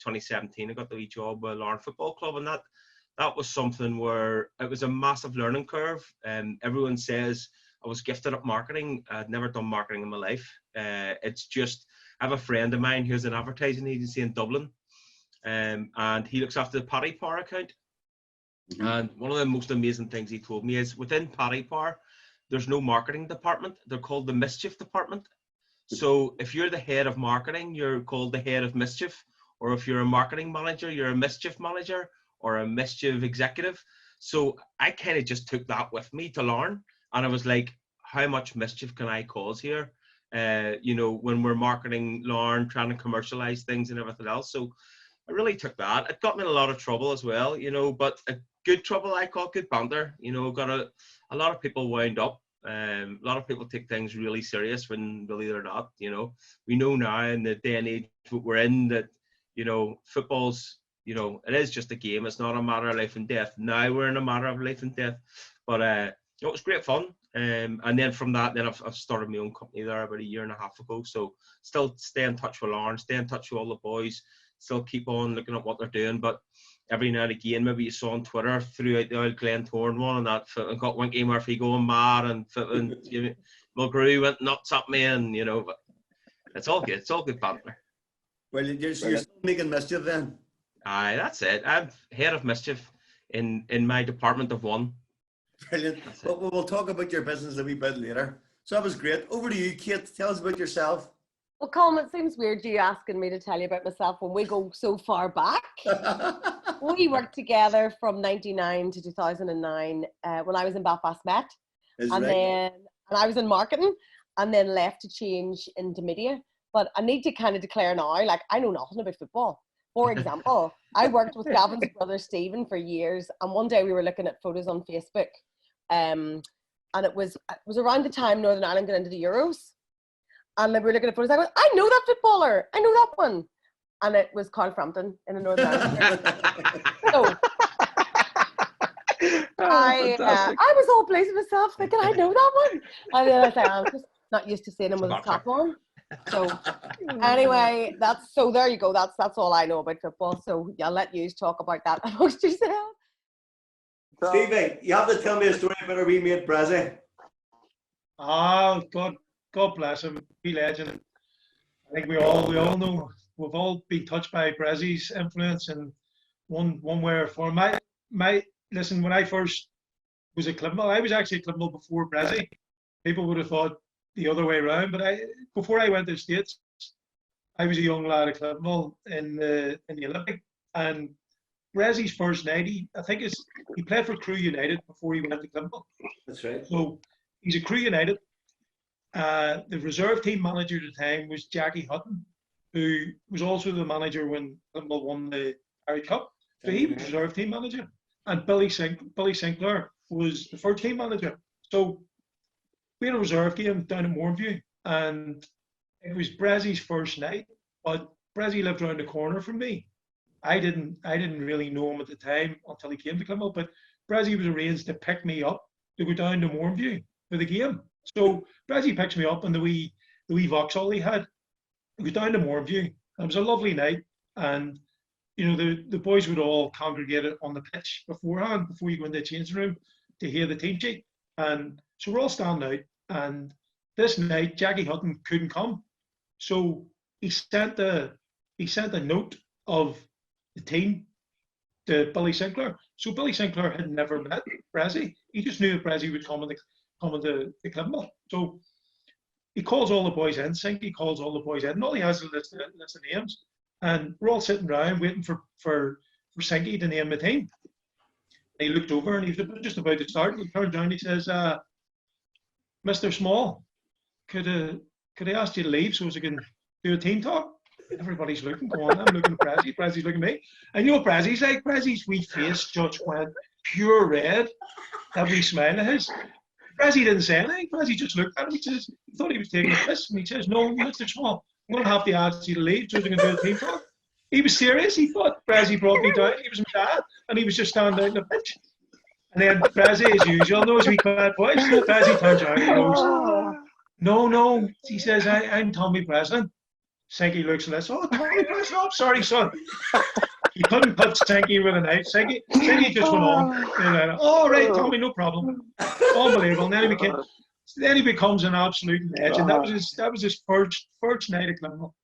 2017, I got the wee job with Larne Football Club, and that was something where it was a massive learning curve. Everyone says I was gifted at marketing. I'd never done marketing in my life. It's just, I have a friend of mine who's an advertising agency in Dublin, and he looks after the Paddy Power account. Mm-hmm. And one of the most amazing things he told me is within Paddy Power, there's no marketing department. They're called the mischief department. So if you're the head of marketing, you're called the head of mischief. Or if you're a marketing manager, you're a mischief manager or a mischief executive. So I kind of just took that with me to Larne, and I was like, how much mischief can I cause here? When we're marketing Larne, trying to commercialize things and everything else. So I really took that. It got me in a lot of trouble as well, but a good trouble I call good banter. Got a lot of people wound up. A lot of people take things really serious when really they're not. We know now in the day and age we're in that, football's, it is just a game. It's not a matter of life and death. Now we're in a matter of life and death. But it was great fun. And then from that, then I've started my own company there about a year and a half ago. So still stay in touch with Larne, stay in touch with all the boys, still keep on looking at what they're doing. But every now and again, maybe you saw on Twitter, threw out the old Glentoran one and that, and got Winky Murphy going mad, and Mulgrew went nuts at me, and but it's all good. It's all good banter. Well, you're still making mischief then. Aye, that's it. I'm head of mischief in my department of one. Brilliant. But we'll talk about your business a wee bit later. So that was great. Over to you, Cate. Tell us about yourself. Well, Colm, it seems weird you asking me to tell you about myself when we go so far back. We worked together from 1999 to 2009 when I was in Belfast Met. And I was in marketing, and then left to change into media. But I need to kind of declare now, like, I know nothing about football. For example, I worked with Gavin's brother Stephen for years, and one day we were looking at photos on Facebook, and it was around the time Northern Ireland got into the Euros. And we were looking at photos. I go, I know that footballer. I know that one. And it was Carl Frampton in the Northern Ireland. So I was all pleased with myself, thinking I know that one. And then I said, I'm just not used to seeing him with his top on. So anyway, there you go. That's all I know about football. So I'll let you talk about that amongst yourself. Stevie, you have to tell me a story about our wee mate Brazzy. Oh, God bless him, be legend. I think we all know, we've all been touched by Brazzy's influence in one way or form. Listen, when I first was at Clements, I was actually at Clements before Brazzy. People would have thought the other way around, but before I went to the States, I was a young lad at Clements in the Olympic, and Brazzy's first night, he played for Crew United before he went to Clements. That's right. So he's a Crew United. The reserve team manager at the time was Jackie Hutton, who was also the manager when Clements won the Irish Cup. So he was reserve team manager. And Billy Sinclair was the first team manager. So we had a reserve game down in Moorview, and it was Brazzy's first night, but Brazzy lived around the corner from me. I didn't really know him at the time until he came to Clements, but Brazzy was arranged to pick me up to go down to Moorview for the game. So Brazzy picks me up in the wee Vauxhall he had. We go down to Moorview. It was a lovely night, and the boys would all congregate on the pitch beforehand, before you go into the changing room, to hear the team sheet. And so we're all standing out. And this night, Jackie Hutton couldn't come, so he sent a note of the team to Billy Sinclair. So Billy Sinclair had never met Brazzy. He just knew that Brazzy would come into the Clements. So he calls all the boys in. Sinky calls all the boys in, and all he has is a list of names. And we're all sitting around waiting for Sinky to name the team. And he looked over, and he was just about to start. He turned down. He says, "Mr. Small, could I ask you to leave so as I can do a team talk?" Everybody's looking, going, I'm looking at Brazzy. Brazzy's looking at me. And you know what Brazzy's like? Brazzy's wee face just went pure red. That wee smile of his. Brazzy didn't say anything. Brazzy just looked at him. He says, he thought he was taking a piss. And he says, "No, Mr. Small, I'm going to have to ask you to leave so as I can do a team talk." He was serious. He thought Brazzy brought me down. He was my dad. And he was just standing out in the pitch. And then Brazzy, as usual, knows we quiet voice. Brazzy turns around and goes, No. He says, I'm Tommy Breslin. Sankey looks at us. Oh, Tommy, pass it up. Sorry, son. He couldn't put Sankey with a knife. Sankey just went on. Oh, right, Tommy, no problem. Unbelievable. And then he becomes an absolute legend. That was his first night at Clements.